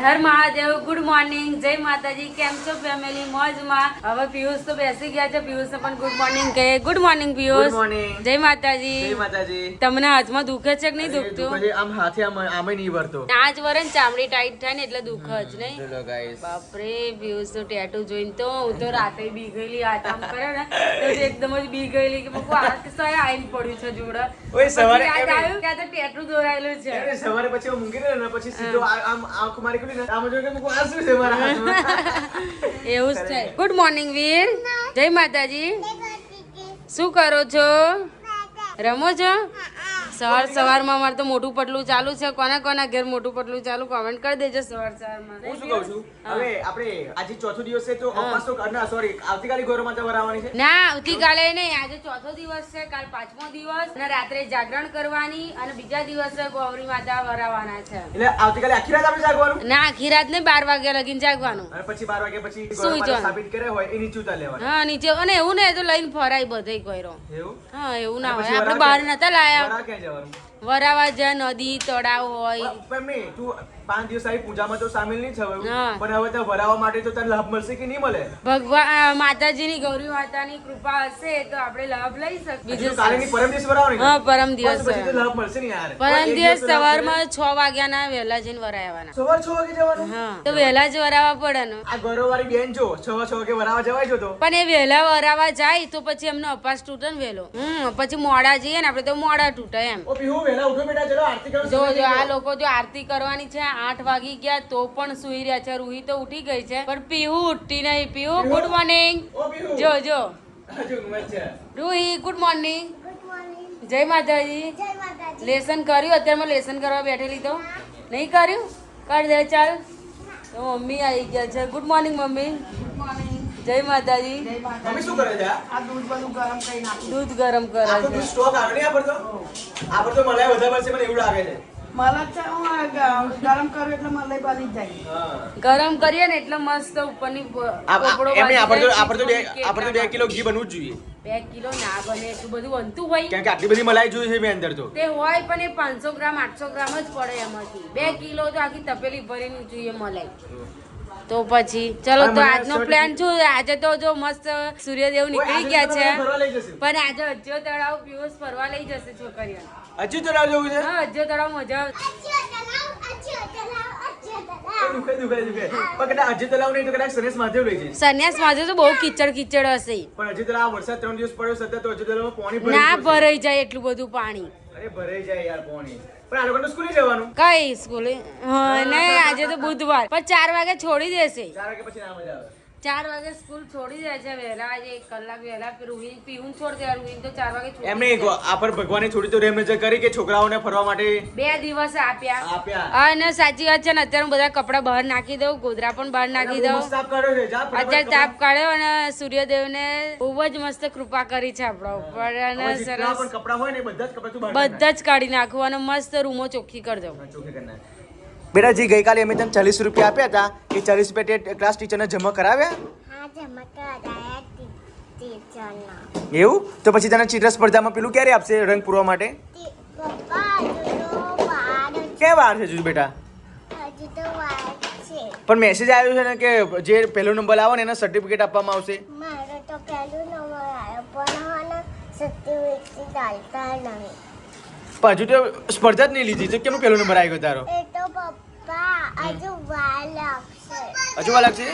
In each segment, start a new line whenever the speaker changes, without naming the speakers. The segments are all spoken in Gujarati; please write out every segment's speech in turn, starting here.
હર મહાદેવ. ગુડ મોર્નિંગ, જય માતાજી. કેમ છો ફેમિલી? મોજમાં. હવે પિયુષ તો બેસી ગયા છે. પિયુષને પણ ગુડ મોર્નિંગ કહે. Good morning Piyush.
Good morning.
જય માતાજી.
જય માતાજી.
તમને હાથમાં દુખે છે કે નહીં દુખતું?
આમ હાથે આમે નહીં ભરતો.
આજ વરે ચામડી ટાઈટ થાય ને એટલે દુખ જ નહીં.
ચલો ગાઈસ.
બાપરે, પિયુષ તો ટેટુ જોઈને તો હું તો રાતે બી ગયેલી. આ કામ કરે ને તો એકદમ જ બી ગયેલી કે મકો આ સય આઈને પડ્યું છે જોડે.
ઓય સવારે
યાદ આવ્યું કે આ તો ટેટુ દોરાયેલું છે.
અરે સવારે પછી હું મૂંગી રહ્યો ને પછી સીધો આમ આંખ મારી ખુલી ને આમ જો કે મકો આ શું છે મારા હાથમાં.
એવું જ થાય. ગુડ મોર્નિંગ વીર. જય માતાજી. શું કરો છો? રમો છો? સવારમાં મારે તો મોટું પટલું ચાલુ છે. કોના ઘેર મોટું પટલું ચાલુ કોમેન્ટ કરી દેજો સવારમાં.
હું શું કહું છું હવે આપણે આજે ચોથો દિવસ છે તો અપવાસ તો ના સોરી આવતીકાલે ગૌરવ માતા વરાવવાની છે.
ના, આવતીકાલે નહીં, આજે ચોથો દિવસ છે. કાલ પાંચમો દિવસ અને રાત્રે જાગરણ કરવાની અને બીજા દિવસે ગૌરી માતા વરાવવાના છે.
એટલે આવતીકાલે આખી રાત આપણે જાગવાનું?
ના, આખી રાત નહીં, 12 વાગ્યા લગીને જાગવાનું.
અને પછી 12 વાગ્યા પછી
સુઈ
ગૌરવ માતા
જવાનું.
સ્થાપિત કરે હોય એ નીચે ઉતાર લેવાનું.
હા, નીચે. અને એવું ને તો લઈને ફરાય બધે કોયરો.
એવું?
હા, એવું ના
અને
હોય.
પછી
આપણે બહાર નતા લાયા.
વરાવ ક્યાં જવાનું?
વરાવા જ્યાં નદી તળાવ હોય.
પણ મેં તું 5 દિવસ આવી પૂજામાં તો સામેલ નહીં થયું
હા.
પણ હવે તો વરાવવા માટે તો તને લાભ મળશે કે નહીં મળે?
ભગવાન માતાજીની ગૌરી માતાની કૃપા હશે તો આપણે લાભ લઈ શકીએ.
બીજું કાલેની પરમ દિવસ વરાવવાની ને?
હા, પરમ
બસ
દિવસ
પછી તો લાભ મળશે ને યાર.
પરમ
એક
દિવસ
તો લાભ
સવારમાં 6 વાગ્યાના વહેલા જઈને વરાવવાના.
સવાર 6 વાગે જવાનું?
હા, તો વહેલા જ વરાવવા પડે ને.
આ ગૌરવવાળી બેન જો 6 વાગે વરાવવા જવાય જો તો.
પણ એ વહેલા વરાવા જાય તો પછી એમનો અપાસ તૂટે ને વહેલો. પછી મોડા જઈએ ને આપણે તો મોડા તૂટે એમ.
ઓ પીહુ વેલા ઉઠો બેટા ચલો આરતી કરો.
જો આ લોકો જો આરતી કરવાની છે 8 વાગી ગયા તો પણ સુઈ રહ્યા છે. રૂહી તો ઉઠી ગઈ છે પણ પીહુ ઉઠતી નહીં. Pihu good morning.
ઓ પીહુ
જો જો
હજુ મત છે.
Ruhi good morning. જય માતાજી. લેસન કર્યું? અત્યારમાં લેસન કરવા બેઠેલી તો નહીં કર્યું? કરી દે ચાલ. તો મમ્મી આવી ગયા છે. Good morning mummy. જય માતાજી.
મમ્મી શું કરે છે? આ
દૂધ ગરમ કરે
આખો
છે.
દૂધ સ્ટોક આવે ને આ પર તો? આ પર તો મલાઈ વધારે પડશે મને એવું લાગે છે.
ગરમ કરું એટલે મલાઈ બની જાય.
હા.
ગરમ કરીએ ને એટલે મસ્ત ઉપરની પોપડો
એમને આ પર તો
બાંધી જાય.
2 કિલો ઘી બનવું જ જોઈએ.
2 કિલો ના બને એટલું બધું બનતું હોય.
કેમ કે આટલી બધી મલાઈ જોઈએ છે મેં અંદર તો.
તે હોય પણ એ 500 ગ્રામ 800 ગ્રામ જ પડે એમાંથી. 2 કિલો તો આખી તપેલી ભરીને જોઈએ મલાઈ. તો પછી ચલો તો આજનો પ્લાન શું? આજે તો જો મસ્ત સૂર્યદેવ નીકળી ગયા છે
ફરવા લઈ જશે.
પણ આજે અજ્જો તળાવ પિયુષ ફરવા લઈ જશે છોકરીઓને.
હજુ તો રાહ જોવું છે?
હા, અજ્જો તળાવ મજા આવે.
દુખે. પણ કદાચ હજુ તો લાવ નહીં તો કદાચ સનેસ મહાદેવ લઈ જઈશ.
સંન્યાસ માં તો બહુ કીચડ હશે.
પણ હજુ તો આ વરસાદ 3 દિવસ પડ્યો સતત તો હજુ તો પાણી ભરી
ના
ગયું છે.
ભરાઈ જાય એટલું બધું પાણી.
અરે ભરાઈ જાય યાર પાણી. પણ આ લોકોને સ્કૂલે જવાનું.
કઈ સ્કૂલે? હા, નહીં, આજે તો બુધવાર પણ 4 વાગે છોડી દેશે.
4 વાગે પછી ના મજા આવે.
4 વાગે સ્કૂલ છોડી દે છે વહેલા. આજે 1 કલાક વહેલા રૂહી પીવું છોડ દે. રૂહી તો 4 વાગે છોડી
એમને
દે.
આ પર ભગવાને થોડી તો રેમ નજર કરી કે છોકરાઓને ફરવા માટે
2 દિવસ આપ્યા.
આપ્યા.
અને સાચી વાત છે ને અત્યારે બધા કપડા બહાર નાખી દઉં, ગોદરા પણ બહાર નાખી દઉં.
મસ્ત તાપ કાઢ્યો છે. જા ફટાફટ
અત્યારે તાપ કાઢ્યો અને સૂર્યદેવને બહુ જ મસ્ત કૃપા કરી છે આપણા ઉપર. અને
હવે જેટલા
સરસ
પણ કપડાં હોય ને એ બધા જ કપડાં તું બહાર
બધા જ કાઢી નાખવું અને મસ્ત રૂમો ચોખ્ખી કરી દઉં.
નાખ. ચોખ્ખી કરી નાખ. બેટાજી ગઈકાલે અમે તને 40 રૂપિયા આપ્યા હતા એ 40 રૂપિયા ક્લાસ ટીચરને જમા કરાવ્યા એવું? તો પછી તને ચિત્ર સ્પર્ધામાં પેલું ક્યારે આપશે રંગ પૂરવા માટે? ક્યાં વાર છે હજુ બેટા? પણ મેસેજ આવ્યો છે ને કે જે પહેલો નંબર આવે ને એને સર્ટિફિકેટ આપવામાં આવશે.
મારો તો પહેલું નંબર આવ્યો પણ સર્ટિફિકેટ ચાલતા નહીં.
પણ હજુ તો સ્પર્ધા જ નહીં લીધી તો કેમ પહેલો નંબર આવ્યો તારો?
એ તો પપ્પા હજુ વાર લાગશે.
હજુ વાર લાગશે?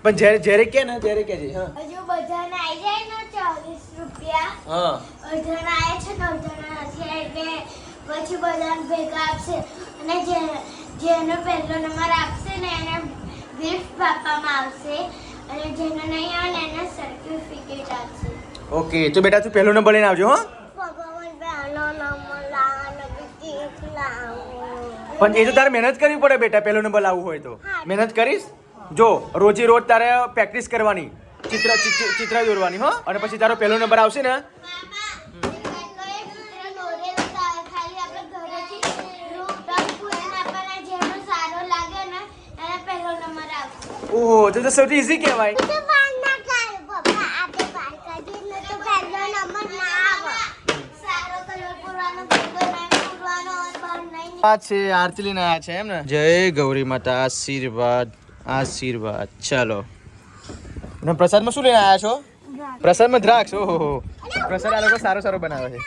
પણ જ્યારે કે ને ત્યારે કે છે. હા
હજુ બધાને આવી જાય ને 40 રૂપિયા.
હા
અઢાર આવ્યા છે ને અઢાર નથી એટલે પછી બધાને ભેગા આપશે અને જેનો પહેલો નંબર આપશે ને એને ગિફ્ટ આપવામાં આવશે અને જેનો નહીં આવે ને એને સર્ટિફિકેટ આપશે.
ઓકે તો બેટા તું પહેલો નંબર લઈને આવજો. હા
ભગવાન પહેલો નંબર લાવવાનો ગિફ્ટ લાવો.
પણ એ તો તારે મહેનત કરવી પડે બેટા પહેલો નંબર લાવવું હોય તો. મહેનત કરીશ? જો રોજે રોજ તારે પ્રેક્ટિસ કરવાની, ચિત્ર દોરવાની. હો અને પછી તારો પહેલો નંબર આવશે ને ઓહો તો સૌથી ઈઝી કહેવાય. આ છે આરતી લઈને આયા છે એમ ને. જય ગૌરી માતા, આશીર્વાદ આશીર્વાદ. ચાલો ને પ્રસાદમાં શું લઈને આયા છો? પ્રસાદમાં દ્રાક્ષ. ઓહો, પ્રસાદ આ લોકો સારો સારો બનાવે છે.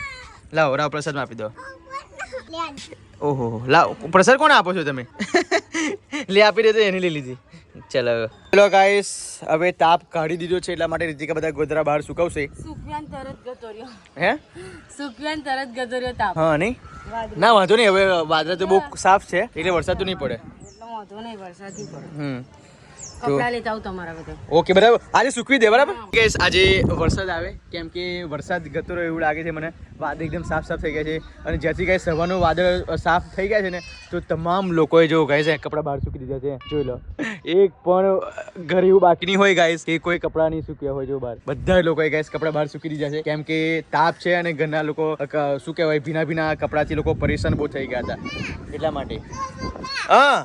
લાવો રાવ પ્રસાદમાં આપી દો. ઓહો લાવ પ્રસાદ કોને આપો છો તમે? લે આપી દે તો એની લઈ લીધી. ચલો ગાઈસ, હવે તાપ કાઢી દીધો છે એટલા માટે રીતિકા બધા ગોદરા બહાર સુકવશે.
સુકવ્યાન તરત ગતો રહ્યો.
હે?
સુકવ્યાન તરત ગતો રહ્યો તાપ.
હા નહીં ના વાંધો નહીં, હવે વાદળા તો બહુ સાફ છે એટલે વરસાદ તો નહીં પડે.
એટલે વાંધો નહીં, વરસાદ નહીં પડે.
તો
કપડા લેતા આવું તમારા બધા.
ઓકે બરાબર, આજે સૂકવી દે બરાબર. ગાઈસ આજે વરસાદ આવે કેમ કે વરસાદ ગતો રહ્યો એવું લાગે છે મને. વાદળ એકદમ સાફ સાફ થઈ ગયા છે અને જ્યાંથી ગાઈસ સવારનું વાદળ સાફ થઈ ગયા છે ને તો તમામ લોકોએ જો ગાઈસ કપડાં બહાર સૂકી દીધા છે. જોઈ લો, એક પણ ઘર એવું બાકી નહીં હોય ગાઈસ કે કોઈ કપડાં નહીં સૂક્યા હોય. જો બહાર બધા લોકોએ ગાઈસ કપડાં બહાર સૂકી દીધા છે કેમ કે તાપ છે અને ઘરના લોકો શું કહેવાય ભીના ભીના કપડાથી લોકો પરેશાન બહુ થઈ ગયા હતા એટલા માટે. હા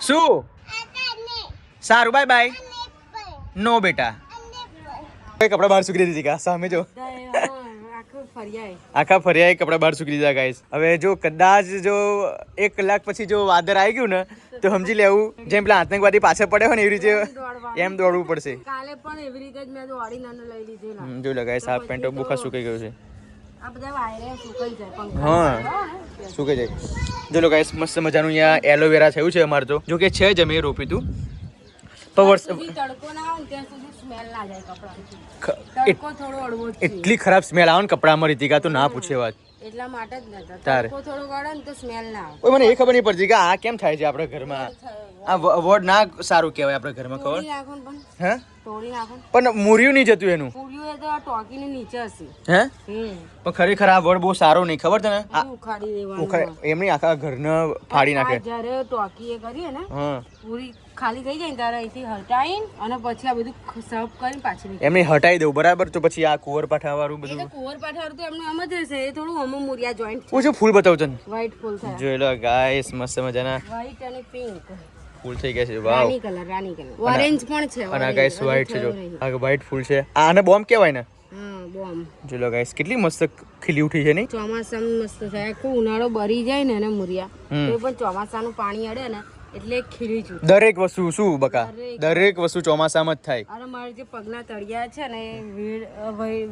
શું સારું, બાય બાય. નો બેટા, કપડા બહાર સૂકી દીધી કા સામે જો આખા ફરિયા કપડા બહાર સૂકી દીધા ગાઈસ. હવે જો કદાચ જો 1 કલાક પછી જો વાદળ આવી ગયું ને તો સમજી લેવું જેમ પેલા આતંકવાદી પાછળ પડે હોય ને એવી રીતે એમ દોડવું પડશે.
કાલે પણ એવી રીતે જ મેં દોડી નાનો લઈ લીધેલા.
જોઈ લો ગાઈસ, આ પેન્ટ બુખા સુકાઈ ગયું છે.
આ બધા વાયરે સુકાઈ જાય પંખા.
હા સુકાઈ જાય. જો લો ગાઈસ, મસ્ત મજાનું અહીંયા એલોવેરા થયું છે અમારે તો. જો કે છે જ અમે રોપ્યું હતું પણ
તડકો ના આવે ત્યાં સુધી સ્મેલ ના જાય કપડાં. તડકો થોડો અડવો જ છે.
એટલી ખરાબ સ્મેલ આવે ને કપડામાં રીતિકા તો ના પૂછે વાત.
એટલા માટે જ નતા.
તારે.
તડકો થોડો ગળે ને તો સ્મેલ ના આવે.
ઓય મને એ ખબર નહીં પડતી કે આ કેમ થાય છે આપણા ઘરમાં. આ વર્ડ ના સારું કહેવાય આપણા ઘરમાં, ખબર?
તોડી નાખો ને પણ.
હે?
તોડી નાખો ને.
પણ મૂર્યું નહીં જતું એનું.
પૂર્યું એ તો ટોકીની નીચે હશે.
હે?
હમ.
પણ ખરેખર આ વર્ડ બહુ સારો નહીં, ખબર તને? આ
ઉખાડી દેવાનું.
એમની આખા ઘરને ફાડી નાખે.
જ્યારે ટોકી એ કરીએ ને
હા
પૂરી ખાલી થઈ જાય ને ત્યારે અહીંથી હટાવીને અને પછી આ બધું સાફ કરીને પાછી નીકળી.
એમને હટાઈ દઉં બરાબર, તો પછી આ કુંવરપાઠા વાળું
એ તો
બધું
કુંવરપાઠા તો એમને આમ જ હશે. એ થોડું હમ મુરિયા જોઈન્ટ છે.
હું જો ફૂલ બતાવું તને.
વ્હાઈટ ફૂલ થાય.
જોઈ લો ગાઈસ, મસ્ત મજાના
વ્હાઈટ અને પિંક.
ફૂલ થઈ ગયા છે. વાવ.
રાની કલર. ઓરેન્જ પણ છે.
અને આ ગાઈસ વ્હાઈટ છે. જો આ વ્હાઈટ ફૂલ છે. આને બોમ્બ કહેવાય ને.
હા બોમ્બ.
જો લો ગાઈસ, કેટલી મસ્ત ખીલી ઉઠી છે નહીં?
ચોમાસામાં મસ્ત થાય. આખું ઉનાળો બરી જાય ને એને મુરિયા તો પણ ચોમાસાનું પાણી અડે ને એટલે ખીલી જ.
દરેક વસ્તુ શું બકા, દરેક વસ્તુ ચોમાસામાં જ થાય.
અરે મારે જે પગના તળિયા છે ને એ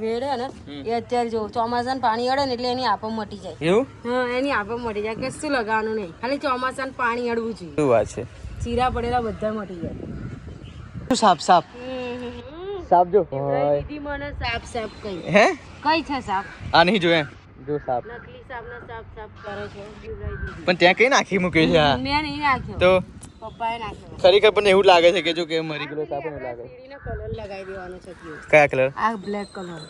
વેડ ને એ અત્યારે જો ચોમાસાનું પાણી અડે ને એટલે એની આપો મટી જાય.
એવું?
હા એની આપો મટી જાય. કશું લગાવવાનું નહીં, ખાલી ચોમાસાનું પાણી અડવું જોઈએ.
શું વાત છે?
ચીરા પડેલા બધા મટી જાય.
સાપ સાપ સાપ જો
દીદી મને સાપ સાપ કઈ
હે
કઈ છે સાપ?
આ નહીં જોયે જો સાપ
નકલી સાપના સાપ સાપ કરે છે દીદી.
પણ ત્યાં કઈ નાખી મૂક્યું છે આ?
મેં નહીં નાખ્યો,
તો
પપ્પાએ નાખ્યો.
ખરેખર પણ એવું લાગે છે કે જો કે મરી ગયેલો સાપ એવું લાગે.
સીડીનો કલર લગાવી દેવાનો છે.
કયા કલર?
આ બ્લેક કલર.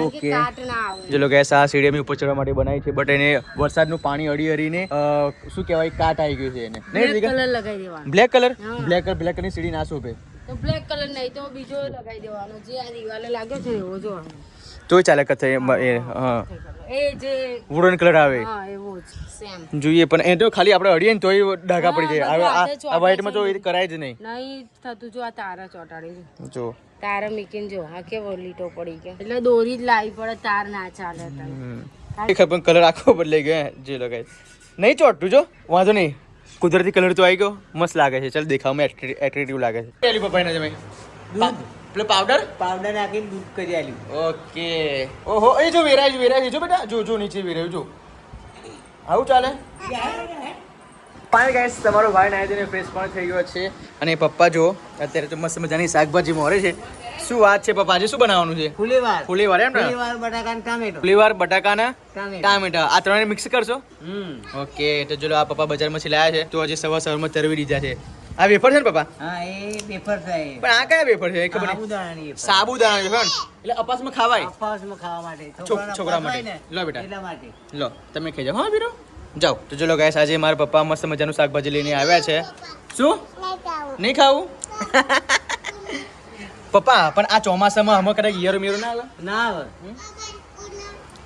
ઓકે.
કાટ ના આવે.
જે લોકો આ સીડી અમે ઉપર ચડવા માટે બનાવી છે બટ એને વરસાદનું પાણી અડી અડીને શું કહેવાય કાટ આવી ગયું છે એને.
બ્લેક કલર લગાવી દેવાનો.
Black colour?
હા.
બ્લેક કલરની સીડી ના શોભે.
તો બ્લેક કલર નહીં તો બીજો લગાવી દેવાનો જે આ દિવાલે લાગ્યો છે એવો જો.
તોય ચાલે કથે હા
એ જે
વુડન કલર આવે
હા એવો જ સેમ
જોઈએ પણ એ તો ખાલી આપણે અડીએ ને તોય ડાઘા પડી જાય.
બધું
હવે
હાથે ચોંટે
આ વ્હાઈટમાં તો
છે.
એ કરાય જ નહીં.
નહીં થતું. જો આ તારા ચોટાડી છે.
જો
તારા મીકીને જો આ કેવો લીટો પડી ગયો એટલે દોરી જ લાવી પડે. તાર ના ચાલે તને.
ખરેખર પણ કલર આખો બદલાઈ ગયો. જે લગાય નહીં ચોટતું જો વાંધો નહીં, કુદરતી કલર તો આવી ગયો, મસ્ત લાગે છે. ચાલ દેખાવમાં એટ્રેક્ટિવ લાગે છે. પેલી પપ્પાને જમે પેલો પાવડર
નાખીને દૂધ કરી આલ્યું.
ઓકે. ઓહો એ જો વેરાય જો બેટા, જો નીચે વેરાયું જો. આવું ચાલે. પાણી ગાઈસ, તમારો ભાઈ નાઈ ધોઈને ફ્રેશ પણ થઈ ગયો છે અને પપ્પા જો અત્યારે તો મસ્ત મજાની શાકભાજી મોરે છે. શું વાત છે પપ્પા, આજે શું બનાવવાનું છે? ફુલીવાર એમ ને? ફુલીવાર બટાકાના ટામેટા આ ત્રણે મિક્સ કરશો? ઓકે. તો ચલો આ પપ્પા બજારમાંથી લાયા છે તો આજે સવારમાં તરવી દીધા છે. આ વેફર છે ને પપ્પા?
હા એ વેફર થાય.
પણ આ કયા વેફર છે? ખબર નહીં.
સાબુદાણાની વેફર.
સાબુદાણા વેફર એટલે અપાસમાં ખાવાય?
અપવાસમાં ખાવા માટે.
છોકરા
અપવાસ હોય
માટે.
ને,
લો બેટા
એટલા માટે.
લો તમે ખાઈ જાઓ. હા બીરો જાઓ. તો ચલો ગાઈસ, આજે મારા પપ્પા મસ્ત મજાનું શાકભાજી લઈને આવ્યા છે. શું નહીં ખાવું? પપ્પા પણ આ ચોમાસામાં અમે કદાચ ઈયરો મેરો ના આવે?
ના આવે.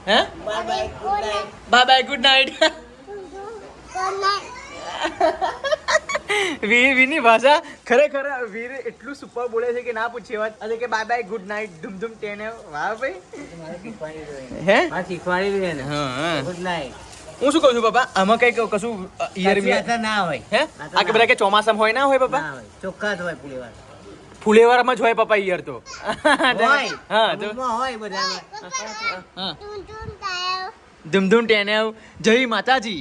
Hey
bye bye good night.
Bye bye good night. વીરની ભાષા ખરેખર વીર એટલું સુપર બોલે છે કે ના પૂછે વાત. એટલે કે બાય બાય ગુડ નાઇટ ધૂમ ધૂમ ટેને. વાહ ભાઈ.
મારે શીખવાડી દો એને.
હે
મારે શીખવાડી દો એને.
હા
ગુડ નાઈટ.
હું શું કહું છું પપ્પા આમાં કઈક કશું ઈયર
કશું અસર ના હોય
હે આ કે બધા કે ચોમાસામાં હોય ના હોય પપ્પા
ના હોય ચોખ્ખા જ હોય ફુલેવાર
ફુલેવારમાં જ હોય પપ્પા ઈયર તો
હોય
હા તો
અમુકમાં હોય બધામાં
હા
તું તું તાયો
ધૂમધૂમ ટેનેવ જય માતાજી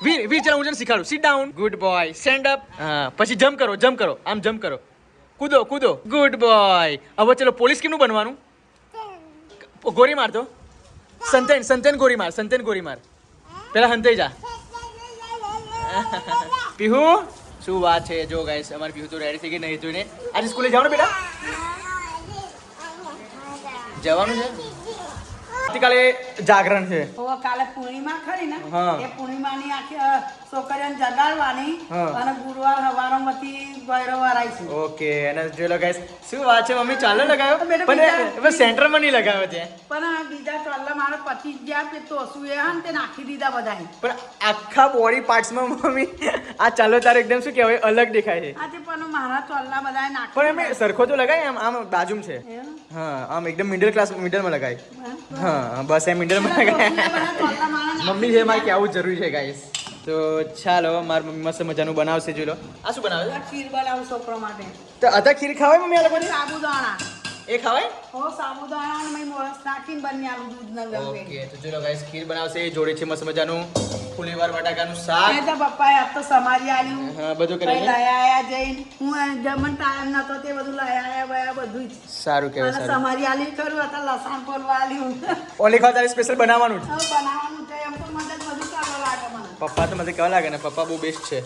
વીર વીર ચાલો હું તને શીખાડું sit down good boy stand up હા પછી જમ્પ કરો આમ જમ્પ કરો કૂદો ગુડ બોય હવે ચલો પોલીસ કેમનું બનવાનું ગોરી માર તો સંતન ગોરી માર પેલા હંતાઈ જા પીહુ શું વાત છે જો ગાઈસ અમારી પીહુ તો રેડી થઈ ગઈ નહીં જોઈને આજે સ્કૂલે જવાનું બેટા જવાનું છે આવતીકાલે જાગરણ છે
કાલે પૂર્ણિમા ખરી ને
હા.
એ પૂર્ણિમાની આખી છોકરીઓને જગાડવાની
હા.
અને ગુરુવાર હવારોમાંથી ભૈરવાર આવીશું
ઓકે અને જો લો ગાઈસ શું વાત છે મમ્મી ચાલો લગાવ્યો
બેટા,
પણ સેન્ટરમાં નહીં લગાવ્યો છે
પણ આ બીજા ચોલ્લા મારા પતિ જ ગયા તે તોસુ એ હા ને તે નાખી દીધા બધાએ
પણ આખા બોડી પાર્ટ્સમાં મમ્મી આ ચાલો તારે એકદમ શું કહેવાય અલગ દેખાય છે
આજે પણ મારા ચોલ્લા બધાએ નાખી
પણ એમ સરખો તો લગાય આમ બાજુમ છે
એમ?
હા આમ એકદમ મિડલમાં લગાય
એમ?
હા બસ એમ મિડલમાં લગાય
બધા ચોલ્લા મારા
મમ્મી છે મારે કેવું જરૂરી છે ગાઈસ તો ચાલો મારી મમ્મી મસ્ત મજાનું બનાવશે જોઈ લો આ શું બનાવે છે?
ખીર બનાવું છોકરો માટે
તો અતા ખીર ખાવાય મમ્મી આ લોકોની
સાબુદાણા
એ ખાવાય
હો સાબુદાણા અને મેં મોરસ નાખીને બની આલું દૂધ ન ગમે
ઓકે તો ચલો ગાઈસ ખીર બનાવશે જોડે છે મસ્ત મજાનું ફુલેવાર બટાકાનું શાક
તો પપ્પાએ આજ તો સમારી આલ્યું
હા બધું
કઈ
કરે
લઈ આયા જઈને હું જમણ ટાઈમ નતો તે બધું લઈ આયા બયા બધું જ
સારું કહેવાય
અને
સારું
સમારી આલી કરું અત્યારે લસણ પોલવા આલ્યું
ઓલી ખાવા તારે સ્પેશિયલ બનાવવાનું જ
હવે બનાવવાનું છે એમ તો મદદ બધું કરવા લાગે મને
પપ્પા તો મને કેવા લાગે ને પપ્પા બહુ બેસ્ટ છે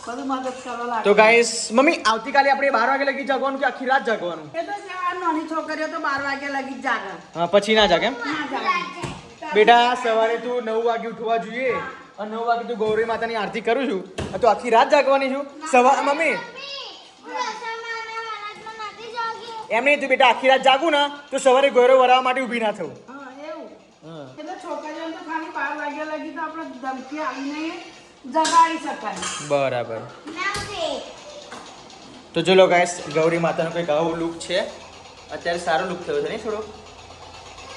બધું મદદ કરવા લાગે
તો ગાઈસ મમ્મી આવતીકાલે આપણે 12 વાગે લગી જાગવાનું કે આખી રાત જાગવાનું
એ તો જે આ નાની છોકરીઓ તો 12 વાગે લગી જ જાગે
હા પછી ના જાગે એમ
ના જાગે
બેટા સવારે તું 9 વાગે ઉઠવા જોઈએ અને 9 વાગે તું ગૌરી માતાની આરતી કરું છું તો આખી રાત જાગવાની છું સવાર મમ્મી એમ નહીં તું બેટા આખી રાત જાગું ને તો સવારે ગૌરવ વરાવવા માટે ઊભી ના થવું
હા એવું
હા
એટલે છોકરીઓ તો ખાલી 12 વાગે લગી તો આપણે ધમકી આવીને જગાડી શકાય
બરાબર તો જો લો ગાઈસ ગૌરી માતાનો કંઈક આવો લુક છે અત્યારે સારો લુક થયો છે નહીં થોડો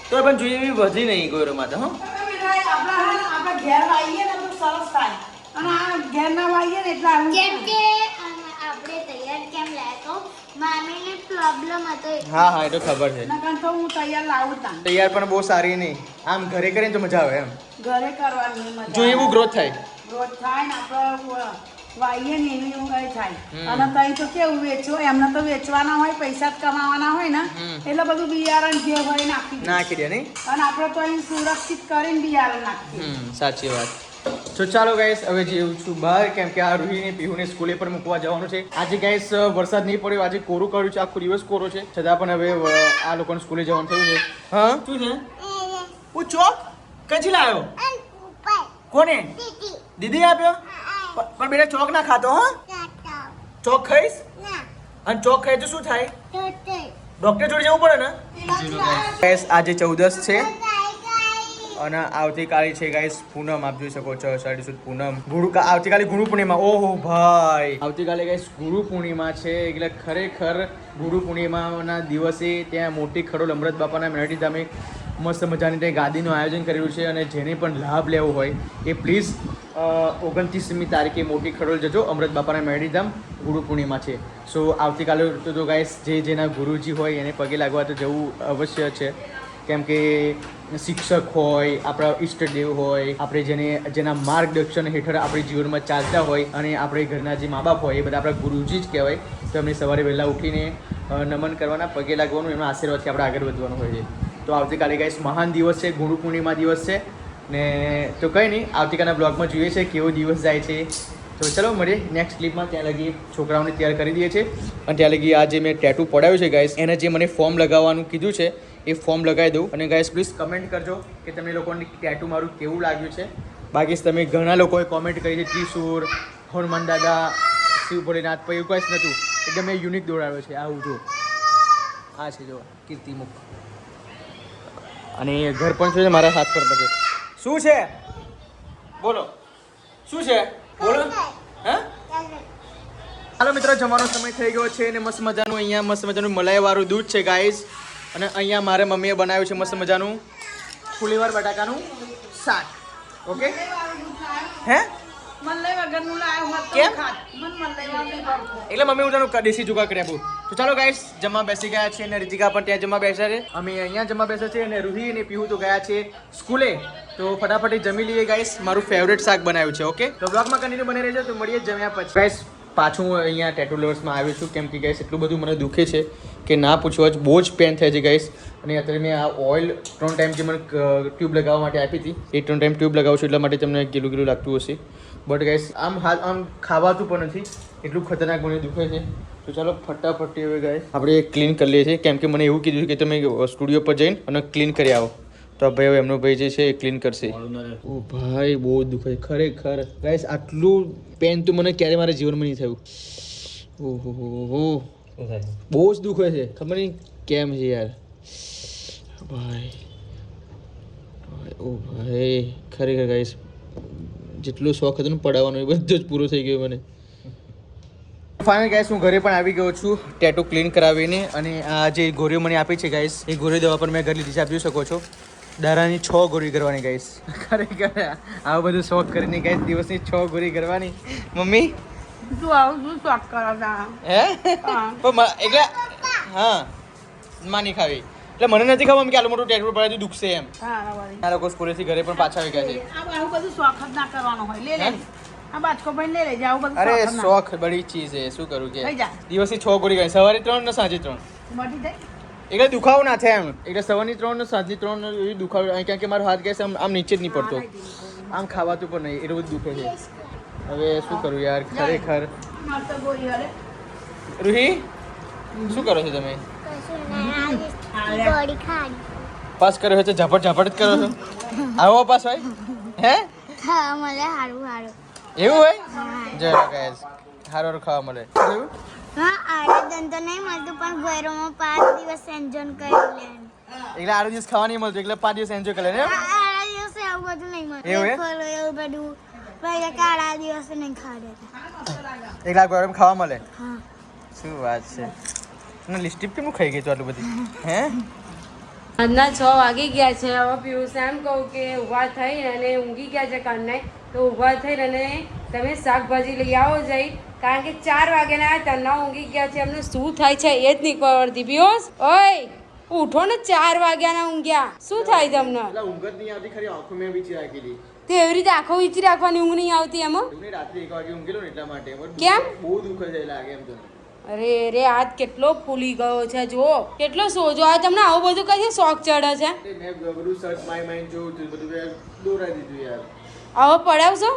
તો પણ જોઈએ એવી વધી નહીં ગૌરી માતા હો
આપણે ઘેર વાઈએ ને તો સરસ થાય અને આ ઘેર ના વાઈએ ને એટલે આવું
કેમ
થાય.
કે આપણે તૈયાર કેમ લાયા તો મામીને પ્રોબ્લેમ હતો એટલે.
હા એ તો ખબર છે
નકર તો હું તૈયાર લાવું જ ના
તૈયાર પણ બહુ સારી નહીં આમ ઘરે કરીને તો મજા આવે એમ
ઘરે કરવાની મજા
જો એવું ગ્રોથ થાય
રોજ થાય ને આપણે વાઈએ ને એવી ઊંઘાઈ થાય અને તઈ તો કેવું વેચવો એમને તો વેચવાના હોય પૈસા જ કમાવાના હોય ને એટલે બધું બિયારણ જે હોય નાખી દે.
નાખી દે નહીં
અને આપણે તો અહીં સુરક્ષિત કરીને બિયારણ નાખીએ
સાચી વાત તો ચાલો ગાઈસ હવે જેવું છું બહાર કેમ કે આ રૂહીને પીહુને સ્કૂલે પર મૂકવા જવાનું છે આજે ગાઈસ વરસાદ નહીં પડ્યો આજે કોરું કર્યું છે આખો દિવસ કોરો છે છતાં પણ હવે આ લોકોને સ્કૂલે જવાનું થયું છે હા શું છે હું ચોક કજી લાવ્યો કોને દીદી આપ્યો પણ બેટા ચોક ના ખાતો હા ચોક ખાઈશ અને ચોક ખાઈ તો શું થાય ડોક્ટર જોડે જવું પડે ને ગાઈસ આજે 14 છે અને આવતીકાલે છે ગાઈસ પૂનમ આપ જોઈ શકો છો સાડી સુદ પૂનમ આવતીકાલે ગુરુ પૂર્ણિમા ઓહો ભાઈ આવતીકાલે ગાઈસ ગુરુ પૂર્ણિમા છે એટલે ખરેખર ગુરુ પૂર્ણિમાના દિવસે ત્યાં મોટી ખડોલ અમૃત બાપાના મેરડી ધામે મસ્ત મજાની ત્યાં ગાદીનું આયોજન કરેલું છે અને જેને પણ લાભ લેવો હોય એ પ્લીઝ 29મી તારીખે મોટી ખડોલ જજો અમૃત બાપાના મેરડી ધામ ગુરુ પૂર્ણિમા છે સો આવતીકાલે તો ગાઈસ જેના ગુરુજી હોય એને પગે લાગવા તો જવું અવશ્ય છે કેમ કે શિક્ષક હોય આપણા ઈષ્ટદેવ હોય આપણે જેના માર્ગદર્શન હેઠળ આપણે જીવનમાં ચાલતા હોય અને આપણે ઘરના જે મા બાપ હોય એ બધા આપણા ગુરુજી જ કહેવાય તો એમને સવારે વહેલા ઉઠીને નમન કરવાના પગે લાગવાનું એમના આશીર્વાદથી આપણે આગળ વધવાનું હોય છે તો આવતીકાલે ગાઈસ મહાન દિવસ છે ગુરુ પૂર્ણિમા દિવસ છે ને તો કંઈ નહીં આવતીકાલના બ્લોગમાં જોઈએ છે કેવો દિવસ જાય છે તો ચલો મળીએ નેક્સ્ટ ક્લિપમાં ત્યાં લગી છોકરાઓને તૈયાર કરી દઈએ છીએ અને ત્યાં લગી આ જે મેં ટેટુ પડાવ્યું છે ગાઈસ એને જે મને ફોર્મ લગાવવાનું કીધું છે એ ફોર્મ લગાવી દઉં અને ગાઈસ પ્લીઝ કમેન્ટ કરજો કે તમને લોકોને ટેટુ મારું કેવું લાગ્યું છે બાકી તમે ઘણા લોકોએ કોમેન્ટ કરી છે ત્રિશુર હનુમાન દાદા શિવ ભોલેનાથ પણ એવું કંઈ જ નહોતું એકદમ મેં યુનિક દોડાવ્યો છે આવું જો આ છે જો કીર્તિમુખ અને ઘર પણ છે મારા હાથ પર બધે શું છે બોલો શું છે બોલો હા હાલો મિત્રો જમવાનો સમય થઈ ગયો છે અને મસ્ત મજાનું અહીંયા મસ્ત મજાનું મલાઈવાળું દૂધ છે ગાઈસ અને અહીંયા મારે મમ્મીએ બનાવ્યું છે મસ્ત મજાનું ફુલેવાર બટાકાનું શાક ઓકે
વાળું દૂધ લાવ્યો.
હે
મલાઈ વગરનું લાવ્યો હોત તો
કેમ?
ખાત. મને મલાઈ વાળું નહીં ભાવતું.
એટલે મમ્મી હું તને દેશી જુગાર કરી આપું. તો ચાલો ગાઈસ જમવા બેસી ગયા છે અને રીતિકા પણ ત્યાં જમવા બેસ્યા છે. અમે અહીંયા જમવા બેસ્યા છે અને રૂહી અને પીહુ તો ગયા છે સ્કૂલે. તો ફટાફટ જમી લઈએ ગાઈસ. મારું ફેવરેટ શાક બનાવ્યું છે. ઓકે તો બ્લોગમાં કન્ટિન્યુ બની રહેજો. તો મળીએ જમ્યા પછી. ગાઈસ પાછું હું અહીંયા ટેટુ લવર્સમાં આવ્યો છું કેમ કે ગાઈસ એટલું બધું મને દુખે છે કે ના પૂછો જ. બહુ જ પેન થાય છે ગાઈસ. અને અત્યારે મેં આ ઓઇલ 3 ટાઈમ જે મને ટ્યુબ લગાવવા માટે આપી હતી એ 3 ટાઈમ ટ્યુબ લગાવું છું એટલા માટે તમને ગીલું ગીલું લાગતું હશે. બટ ગાઈસ આમ ખાવાતું પણ નથી એટલું ખતરનાક મને દુખે છે. તો ચાલો ફટાફટ હવે ગાઈસ આપણે ક્લીન કરી લઈએ છીએ કેમ કે મને એવું કીધું કે તમે સ્ટુડિયો પર જઈને અને ક્લીન કરી આવો. તો આ ભાઈ હવે એમનો ભાઈ જે છે એ ક્લીન કરશે. ઓ ભાઈ બહુ દુખે ખરેખર ગાઈસ. આટલું પેન તો મને ક્યારે મારા જીવનમાં નહીં થયું. ઓહો બહુ જ દુખે છે. ખબર નહીં કેમ છે યાર ભાઈ. ઓ ભાઈ ખરેખર ગાઈસ જેટલો શોખ હતો ને પડાવવાનો એ બધો જ પૂરો થઈ ગયો મને. ફાઇનલ ગાઈસ હું ઘરે પણ આવી ગયો છું ટેટુ ક્લીન કરાવીને. અને આ જે ગોળીઓ મને આપી છે ગાઈસ એ ગોળી દવા પણ મેં ઘરે લીધી છે. આપ જોઈ શકો છો દારાની 6 ગોળી કરવાની ગાઈસ. ખરેખર આવું બધું શોખ કરીને ગાઈસ દિવસની 6 ગોળી કરવાની. મમ્મી
તું આવું શું શોખ કરો તા?
હે
હા.
પણ એટલે હા માની ખાવી એટલે મને નથી ખબર કે આટલું મોટું ટેટુ પડાવી દુખશે એમ.
હા, વાળી.
આ લોકો સ્કૂલેથી ઘરે પણ પાછા આવી ગયા છે.
આવું બધું શોખ જ ના કરવાનો હોય. લે લે આ બાજકો ભાઈ લે લેજે. આવું બધું
અરે
શોખ જ ના.
શોખ બડી ચીજ છે શું કરું કે
થઈ જા.
દિવસની 6 ગોળી કરી સવારે 3 ને સાંજે 3
મટી જાય.
એટલે દુખાવો ના થાય એમ. એટલે સવારની 3 ને સાંજની 3 એવી દુખાવો કારણ કે મારો હાથ ગેસ આમ નીચે જ નહીં પડતો. આમ ખાવાતું પણ નહીં એટલું બધું દુખે છે. હવે શું કરું યાર ખરેખર.
માર તો ગોળી હલે.
રૂહી શું કરો છો તમે?
ગોળી ખાડી.
પાસ કર્યો છે ઝાપટ ઝાપટ જ કરો છો. આવો પાસ હોય હે
હા મળે હારું હારું.
એવું હોય જય ગાઈસ હારો ખાવા મળે.
હા આડે તો નહીં મળતું પણ ઘરોમાં 5 દિવસ એન્જોય કરી લેવાનું.
એટલે આડો દિવસ ખાવા નહીં મળતું એટલે 5 દિવસ એન્જોય કરે ને.
આડા દિવસે આવું બધું નહીં મળતું.
એવું હે?
ફળ એવું બધું પહેલા કે આડા દિવસે નહીં ખાવા દેતા.
એકલા ગરમ ખાવા મળે.
હા.
શું વાત છે. અને લિપસ્ટિક કેમ ખાઈ ગઈ તો આટલું બધી હે?
આજના 6 વાગી ગયા છે. હવે પિયુષ એમ કહું કે ઊભા થઈને અને ઊંઘી ગયા છે કાનના તો ઊભા થઈને અને તમે શાકભાજી લઈ આવો જઈ કારણ કે 4 વાગ્યાના તન્ના ઊંઘી ગયા છે. એમને શું થાય છે એ જ નહીં પડતી. પિયુષ ઓય ઉઠો ને 4 વાગ્યાના ઊંઘ્યા શું થાય તમને?
એટલે ઊંઘ જ નહીં આવતી ખરી આંખો મેં બીચી રાખેલી.
તે એવી રીતે આંખો વીંચી રાખવાની ઊંઘ નહીં આવતી એમાં?
તમને રાત્રે 1 વાગે ઊંઘેલો ને એટલા માટે
કેમ?
બહુ દુખે છે લાગે એમ તો.
અરે રે હાથ કેટલો ફૂલી ગયો છે જો કેટલો સોજો. આ તમને આવું બધું કઈ શોખ ચડે છે?
મેં બધું સર્ચ માય માઇન્ડ જોયું હતું બધું મેં દોરાઈ દીધું યાર.
હવે પડાવશો?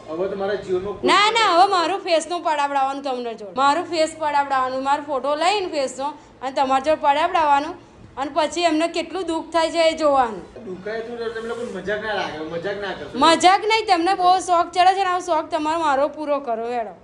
હવે તો મારા જીવનમાં
ના ના હવે મારું ફેસનું પડાવડાવવાનું તમને જોડે. મારું ફેસ પડાવડાવવાનું મારો ફોટો લઈને ફેસનો અને તમારા જોડે પડાવડાવવાનું અને પછી એમને કેટલું દુઃખ થાય છે એ જોવાનું.
દુખાય તો તમે લોકો મજાક ના લાગે મજાક ના કરશો.
મજાક નહીં તમને બહુ શોખ ચડે છે ને આવો શોખ તમારો મારો પૂરો કરો હેડો.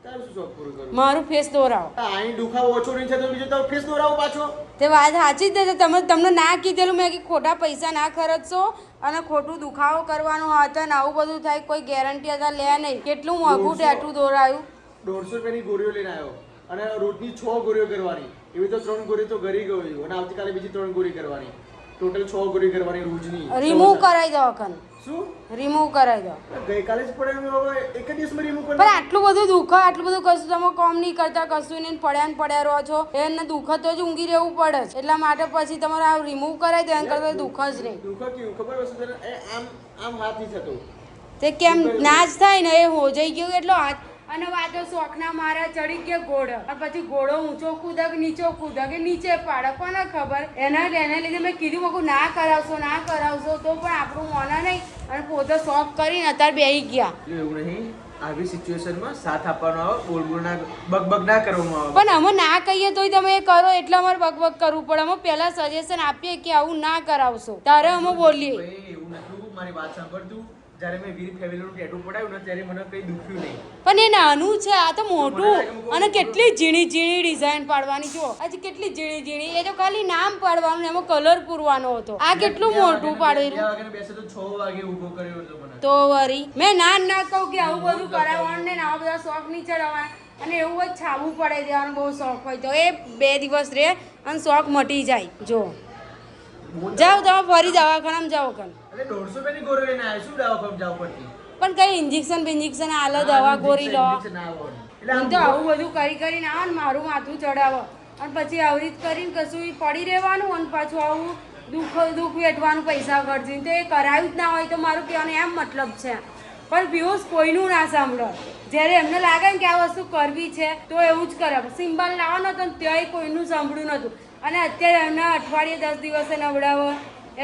તારું શું શોખ પૂરું કરું?
મારું ફેસ દોરાવો.
અહીં દુખાવો ઓછો નહીં થતો બીજો તો ફેસ દોરાવો પાછો.
તે વાત સાચી જ છે. તમને ના કીધેલું મેં કે ખોટા પૈસા ના ખર્ચશો અને ખોટું દુખાવો કરવાનો હતો ને આવું બધું થાય કોઈ ગેરંટી હતા લે નહીં. કેટલું મોંઘું ટેટુ દોરાયું.
150 રૂપિયાની ગોળીઓ લઈને આવ્યો અને રોજની 6 ગોળીઓ કરવાની. એવી તો 3 ગોળી તો ઘરે ગયો છું અને આવતીકાલે બીજી 3 ગોળી કરવાની. ટોટલ 6 ગોળી કરવાની રોજની.
રિમૂવ કરાવી દો કન.
શું
રિમૂવ કરાવી દો.
ગઈકાલે જ પડેલું હવે એક જ દિવસમાં રિમૂવ કરી.
પણ આટલું બધું દુઃખ આટલું બધું કશું તમે કામ નહીં કરતા કશું નહીં પડ્યા ને પડ્યા રહો છો એને દુઃખ તો જ ઊંઘી રહેવું પડે છે. એટલા માટે પછી તમારે આ રિમૂવ કરાવી દો એના કરતાં દુઃખ જ નહીં.
દુઃખ કેવું ખબર હશે તને? આમ આમ હાથ નહીં થતો.
તે કેમ ના જ થાય ને એ હોજાઈ ગયું એટલો હાથ અને વાતો શોખના મારા ચડી ગયો ઘોડો અને પછી ઘોડો ઊંચો કૂદક નીચો કૂદક કે નીચે પાડે કોને ખબર. એને લીધે મેં કીધું મગું ના કરાવશો તો પણ આપણું મોના નહીં અને પોતે શોખ કરીને અત્યારે બેસી ગયા.
એવું નહીં આવી સિચ્યુએશનમાં સાથ આપવાનો આવે બોલ ના બગ ના કરવામાં આવે.
પણ અમે ના કહીએ તોય તમે એ કરો એટલે અમારે બકબક કરવું પડે. અમે પહેલા સજેશન આપીએ કે આવું ના કરાવશો તારે અમે બોલીએ.
એવું નતું મારી વાત સાંભળતું. જ્યારે મેં વીર ફેમિલીનું ટેટુ પડાવ્યું ને ત્યારે મને કંઈ દુખ્યું નહીં.
પણ એ નાનું છે આ તો મોટું અને કેટલી ઝીણી ઝીણી ડિઝાઇન પાડવાની જો હજી કેટલી ઝીણી ઝીણી. એ તો ખાલી નામ પાડવાનું એમાં કલર પૂરવાનો હતો. આ કેટલું મોટું પાડેલું.
2 વાગે બેસે તો 6 વાગે ઊભો કર્યો હતો મને.
તો વરી મેં ના કહું કે આવું બધું કરાવવાનું ને આવા બધા શોખ નહીં ચડાવવાના અને એવું જ છાવું પડે દેવાનું બહુ શોખ હોય તો એ 2 દિવસ રહે અને શોખ મટી જાય. જો જાઓ તમે ફરી દવાખાનામાં જાઓ કન
એટલે 150 રૂપિયાની ગોળી લઈને આવ્યો શું દવાખાને જાવ પડતી
પણ કઈ ઇન્જેક્શન બિન્જેક્શન આલો દવા ગોરી લો
Injection ના આવવાનું. એટલે
હું તો આવું બધું કરીને આવે ને મારું માથું ચડાવો અને પછી આવી રીત કરીને કશું ઈ પડી રહેવાનું અને પાછું આવું દુઃખ વેઠવાનું પૈસા ખર્ચીને તો એ કરાયું જ ના હોય તો મારું કહેવાનો એમ મતલબ છે પણ પિયુષ કોઈનું ના સાંભળો જ્યારે એમને લાગે ને કે આ વસ્તુ કરવી છે તો એવું જ કરે સિમ્બલ લાવવાનો હતો ને ત્યાંય કોઈનું સાંભળ્યું નહોતું અને અત્યારે એમને અઠવાડિયે 10 દિવસે નવડાવો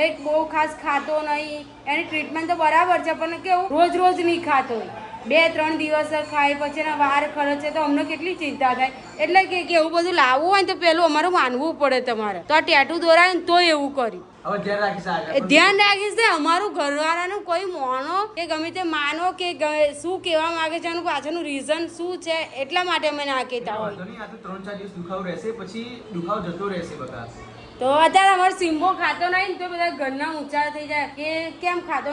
એ બહુ ખાસ ખાતો નહીં એની ટ્રીટમેન્ટ તો બરાબર છે પણ કેવું રોજ નહીં ખાતો હોય 2-3 દિવસ ખાય પછી એના વાર ખર્ચે તો અમને કેટલી ચિંતા થાય એટલે કે એવું બધું લાવવું હોય ને તો પેલું અમારે માનવું પડે તમારે તો આ ટેટુ દોરાય ને તો એવું કર્યું
હવે ધ્યાન રાખીશ આગળ.
એ ધ્યાન રાખીશ તે અમારું ઘરવાળાનું કોઈ મોનો કે ગમે તે માનો કે શું કહેવા માંગે છે એનું પાછળનું રીઝન શું છે એટલા માટે અમે ના કહેતા હોય
વાંધો નહીં, આ તો 3-4 દિવસ દુખાવો રહેશે પછી દુખાવો જતો રહેશે બકા.
તો અત્યારે અમારો સિમ્બો ખાતો નહીં ને તો બધા ઘરના ઊંચા થઈ જાય કે કેમ ખાતો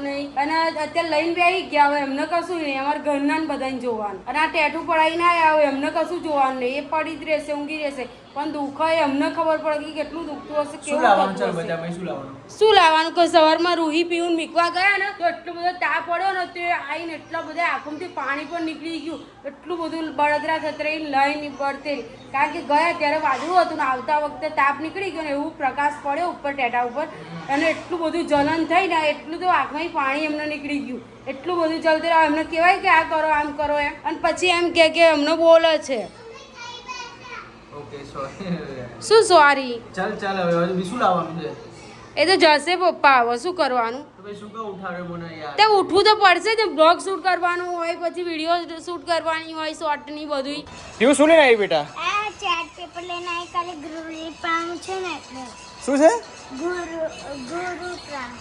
નહીં અને અત્યારે લઈને બેસી ગયા હવે એમને કશું નહીં અમારા ઘરના ને બધાને જોવાનું અને આ ટેટુ પડાવી ના આવે એમને કશું જોવાનું નહીં એ પડી જ રહેશે ઊંઘી રહેશે પણ દુઃખ હોય એમને ખબર પડે કે કેટલું દુખતું હશે
શું
કેવું
લાવવાનું ચાલ
થતું હશે
બધામાં શું લાવવાનું?
શું લાવવાનું કે સવારમાં રૂહી પીવું મીકવા ગયા ને તો એટલો બધો તાપ પડ્યો ને તે આવીને એટલા બધા આંખોમાંથી પાણી પણ નીકળી ગયું એટલું બધું બળદરા થતરાઈને લઈને પડતે કારણ કે ગયા ત્યારે વાદળું હતું ને આવતા વખતે તાપ નીકળી ગયો ને એવું પ્રકાશ પડ્યો ઉપર ટેટા ઉપર અને એટલું બધું જલન થઈ ને એટલું તો આંખમાં પાણી એમને નીકળી ગયું એટલું બધું ચાલતું રહ્યું એમને કહેવાય કે આ કરો આમ કરો એમ અને પછી એમ કે એમને બોલે છે
ઓકે સોરી.
શું સોરી
ચાલ હવે બીજું શું લાવવાનું છે?
એ તો જશે પપ્પા હવે શું કરવાનું
તો ભાઈ શું કહું ઉઠાડ્યો મને યાર.
તે ઉઠવું તો પડશે ને બ્લોગ શૂટ કરવાનું હોય પછી વિડીયો શૂટ કરવાની હોય શોર્ટની બધું
તું શું લઈને આવી બેટા?
આ ચાર્ટ પેપર લઈને આવી કાલે ગુરુપ્રાણ છે ને એટલે
શું છે?
ગુરુપ્રાણ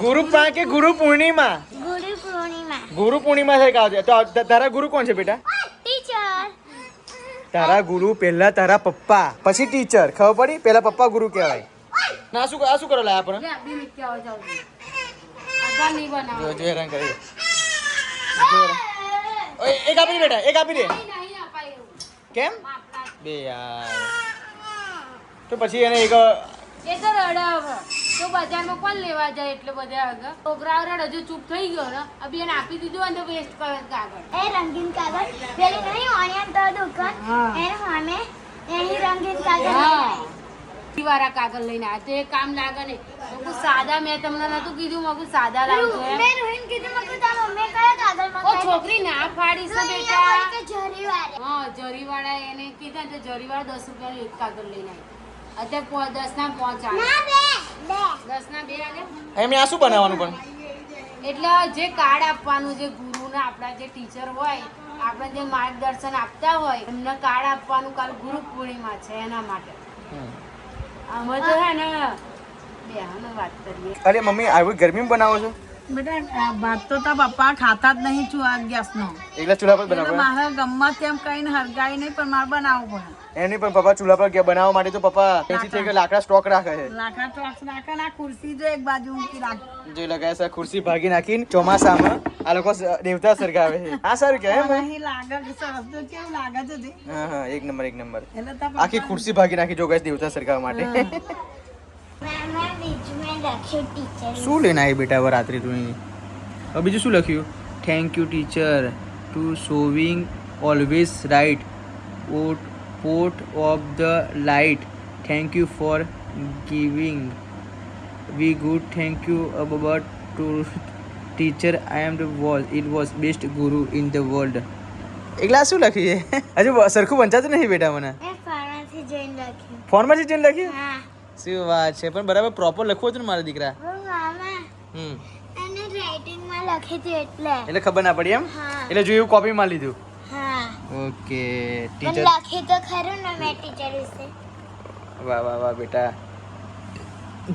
ગુરુ કે ગુરુ પૂર્ણિમા?
ગુરુ પૂર્ણિમા
ગુરુ પૂર્ણિમા છે કાલે. તો તારા ગુરુ કોણ છે બેટા?
ટીચર
તારા ગુરુ પહેલા તારા પપ્પા પછી ટીચર. ખબર પડી? પહેલા પપ્પા ગુરુ કહેવાય. ના શું આ શું કરો લાયા પણ?
નહીં બનાવો
જો હેરાન કરી. ઓય એક આપી દે બેટા, એક આપી દે.
નહીં અપાય એવું.
કેમ? બે યાર. તો પછી એને એક
એ તો રડાવ તો બજારમાં કોણ લેવા જાય એટલે બધા આગળ છોકરાઓ રડ હજુ ચૂપ થઈ ગયો ને અભી એને આપી દીધું અને વેસ્ટ કરે કાગળ
એ રંગીન કાગળ પેલી નહીં ઓણિયન તો દુકાન એને સામે એની રંગીન કાગળ
વાળા કાગળ લઈને આવ્યા તો એ કામ લાગે ને હું સાદા મેં તમને નતું કીધું મેં સાદા લાવજો એમ
મેં રોહિન કીધું મેં કીધું તારા મમ્મી કયા કાગળમાં
ઓ છોકરી ના પાડી છે બેટા
કે જરી વાળે
હા જરીવાળા એને કીધા તો જરીવાળા 10 રૂપિયાનું એક કાગળ લઈને આવી અત્યારે 10 ના 5 આવે
ના બે
10 ના 2 આલે
એમને આ શું બનાવવાનું પણ?
એટલે જે કાર્ડ આપવાનું જે ગુરુને આપણા જે ટીચર હોય આપણે જે માર્ગદર્શન આપતા હોય એમને કાર્ડ આપવાનું કાલ ગુરુ પૂર્ણિમા છે એના માટે અમે તો હે ને બેહાનો વાત કરીએ
અરે મમ્મી આવી ગરમીમાં બનાવો છો?
બેટા ભાત તો તાર પપ્પા ખાતા જ નહીં છું આ ગેસનો
એકલા ચૂલા પર
એટલે
બનાવો?
મારે ગમત તેમ કઈને હરગાઈ નહીં પણ મારે બનાવવું પડે
એમની પણ પપ્પા ચૂલા પર બનાવવા માટે તો પપ્પા એસી છે કે લાકડા સ્ટોક રાખે છે.
લાકડા ટોક્સ નાખે ને આ ખુરશી જો એક બાજુ ઊંચી રાખે
જે લગાય છે ખુરશી ભાગી નાખીને ચોમાસામાં આ લોકો દેવતા સરગાવે છે. આ સારું કહેવાય એમ?
અહીં લાગે કે સરસ તો કેવું લાગે છે તે
હા એક નંબર
એટલે તાર
આખી ખુરશી ભાગી નાખી જો ગાઈસ દેવતા સરગાવવા માટે.
મેં બીજું મેં લખ્યું ટીચર
શું લઈને આવી બેટા હવે રાત્રે તું અહીં? હવે બીજું શું લખ્યું? Thank you teacher to showing always right port of the light thank you for giving we good thank you about to teacher I am it was best guru in the world. એકલા શું લખ્યું છે? હજુ સરખું વંચાતું નહીં બેટા મને.
મેં ફોનમાંથી જોઈને લખ્યું
ફોનમાંથી જઈને લખ્યું?
હા
શું વાત છે, પણ બરાબર પ્રોપર લખવું હતું ને મારા દીકરા.
મામા
હમ
એને રાઇટિંગમાં લખી હતું એટલે
એટલે ખબર ના પડી એમ?
હા
એટલે જોયું કોપીમાં લીધું.
હા
ઓકે
પણ
ટીચર.
લખ્યું તો ખરું ને મેં ટીચર વિશે
વાહ વાહ વાહ બેટા,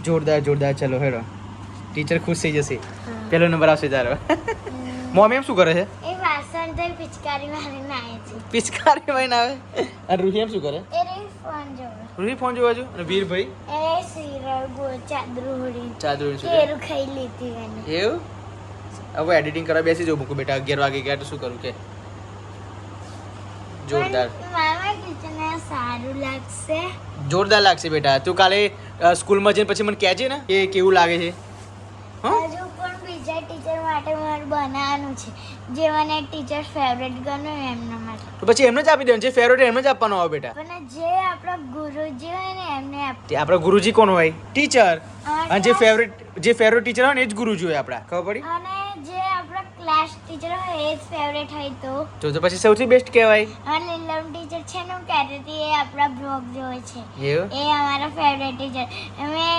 જોરદાર ચલો હેડો. ટીચર ખુશ થઈ જશે. પહેલો નંબર આવશે તારો. મમ્મી એમ શું કરે છે?
એ વાસણ તો પિચકારી મારીને આવે છે
પિચકારી વાઈને આવે. અને રૂહી એમ શું કરે?
એ રહી ફોન જોવે
રૂહી ફોન જોવા જો. અને વીરભાઈ
એ સિરલ ગો ચાદરું હોડી
ચાદરું શું
કેરું ખાઈ લીધી એને
એવું? હવે એડિટિંગ કરવા બેસી જાઉં મૂકું બેટા. 11 વાગે ગયા તો શું કરું કે? જોરદાર
પણ મામા ટીચરને સારું લાગશે
જોરદાર લાગશે બેટા. તું કાલે સ્કૂલમાં જઈને પછી મને કહેજે ને કે કેવું લાગે છે. હા
હજુ પણ બીજા ટીચર માટે મારે બનાવવાનું છે જે મને ટીચર ફેવરેટ ગમે એમના માટે
તો પછી એમને જ આપી દેવાનું જે ફેવરેટ એમને જ આપવાનો હોય બેટા
પણ જે આપણા ગુરુજી હોય ને એમને
તે આપણા ગુરુજી કોણ હોય ટીચર અને જે ફેવરેટ ટીચર હોય ને એ જ ગુરુજી હોય આપણા ખબર પડી
અને જે આપણા ક્લાસ ટીચર હોય એ જ ફેવરેટ હોય
તો પછી સૌથી બેસ્ટ કહેવાય
અને લીલમ ટીચર છે ને હું કહેતી હતી એ આપણા બ્લોગ જોવે છે
એવું
એ અમારા ફેવરેટ ટીચર અમે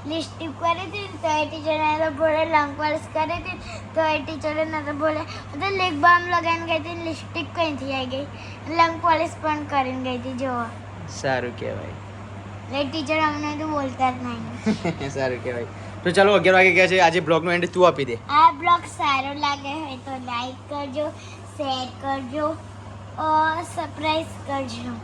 લિસ્ટ ટીપ કરી હતી ને તો એ ટીચરને તો બોલે લંગ પોલિશ કરી હતી તો એ ટીચરે ન તો બોલે તો લિપ બામ લગાવીને ગઈ હતી લિપસ્ટિક કંઈથી આવી ગઈ લંગ પોલિશ પણ કરીને ગઈ હતી જોવા
સારું કહેવાય
એ ટીચર અમને તો બોલતા જ નહીં
સારું કહેવાય તો ચાલો 11 વાગે ગયા છે આજે બ્લોગનો એન્ડ તું આપી દે
આ બ્લોગ સારો લાગે હોય તો લાઈક કરજો શેર કરજો और सरप्राइज करજો